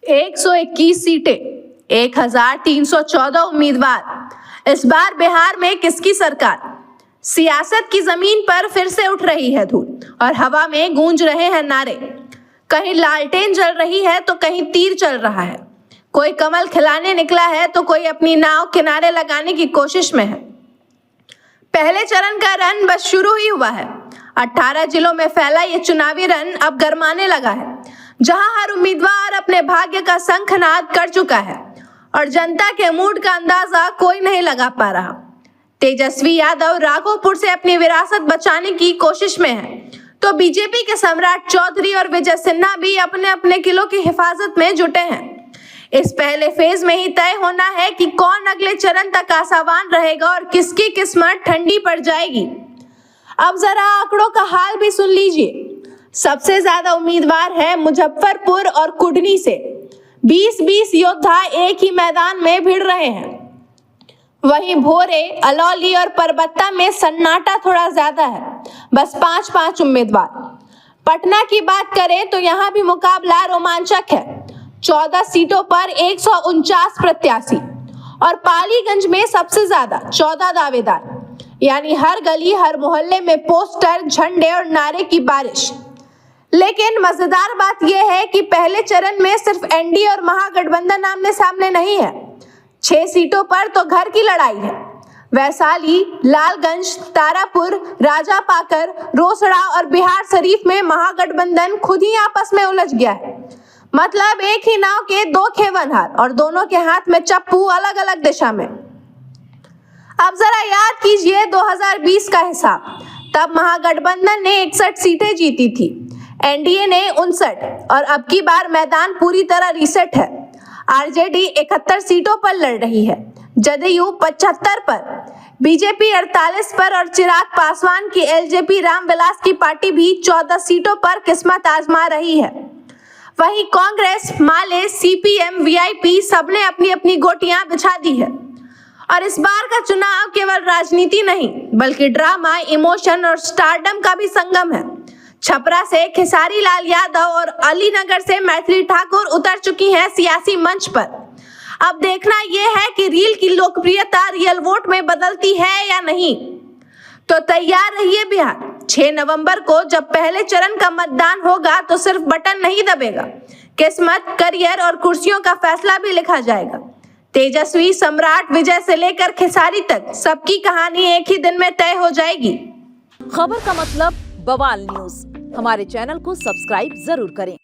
121 सीटें, 1314 उम्मीदवार। इस बार बिहार में किसकी सरकार? सियासत की जमीन पर फिर से उठ रही है धूल और हवा में गूंज रहे हैं नारे। कहीं लालटेन जल रही है तो कहीं तीर चल रहा है। कोई कमल खिलाने निकला है तो कोई अपनी नाव किनारे लगाने की कोशिश में है। पहले चरण का रन बस शुरू ही हुआ है। 18 जिलों में फैला ये चुनावी रन अब गरमाने लगा है, जहां हर उम्मीदवार अपने भाग्य का शंखनाद कर चुका है और जनता के मूड का अंदाजा कोई नहीं लगा पा रहा। तेजस्वी यादव राघोपुर से अपनी विरासत बचाने की कोशिश में है, तो बीजेपी के सम्राट चौधरी और विजय सिन्हा भी अपने अपने किलों की हिफाजत में जुटे हैं। इस पहले फेज में ही तय होना है कि कौन अगले चरण तक आशावान रहेगा और किसकी किस्मत ठंडी पड़ जाएगी। अब जरा आंकड़ों का हाल भी सुन लीजिए। सबसे ज्यादा उम्मीदवार है मुजफ्फरपुर और कुडनी से। 20-20 योद्धा एक ही मैदान में भिड़ रहे हैं। वहीं भोरे, अलौली और परबत्ता में सन्नाटा थोड़ा ज्यादा है, बस 5-5 उम्मीदवार। पटना की बात करें तो यहाँ भी मुकाबला रोमांचक है। 14 सीटों पर 149 प्रत्याशी और पालीगंज में सबसे ज्यादा 14 दावेदार, यानी हर गली हर मोहल्ले में पोस्टर, झंडे और नारे की बारिश। लेकिन मजेदार बात यह है कि पहले चरण में सिर्फ एनडीए और महागठबंधन आमने सामने नहीं है। 6 सीटों पर तो घर की लड़ाई है। वैशाली, लालगंज, तारापुर, राजापाकर, रोसड़ा और बिहार शरीफ में महागठबंधन खुद ही आपस में उलझ गया है। मतलब एक ही नाव के 2 खेवनहार और दोनों के हाथ में चप्पू अलग अलग दिशा में। अब जरा याद कीजिए 2020 का हिसाब। तब महागठबंधन ने 61 सीटें जीती थी, एनडीए ने 59 और अब की बार मैदान पूरी तरह रीसेट है। आरजेडी 71 सीटों पर लड़ रही है, जदयू 75 पर, बीजेपी 48 पर और चिराग पासवान की एलजेपी रामविलास की पार्टी भी 14 सीटों पर किस्मत आजमा रही है। वहीं कांग्रेस, माले, सीपीएम, वीआईपी सबने अपनी अपनी गोटियां बिछा दी है। और इस बार का चुनाव केवल राजनीति नहीं, बल्कि ड्रामा, इमोशन और स्टारडम का भी संगम है। छपरा से खेसारी लाल यादव और अलीनगर से मैथिली ठाकुर उतर चुकी हैं सियासी मंच पर। अब देखना यह है कि रील की लोकप्रियता रियल वोट में बदलती है या नहीं। तो तैयार रहिए बिहार। 6 नवंबर को जब पहले चरण का मतदान होगा तो सिर्फ बटन नहीं दबेगा, किस्मत, करियर और कुर्सियों का फैसला भी लिखा जाएगा। तेजस्वी, सम्राट, विजय से लेकर खेसारी तक सबकी कहानी एक ही दिन में तय हो जाएगी। खबर का मतलब बवाल न्यूज। हमारे चैनल को सब्सक्राइब जरूर करें।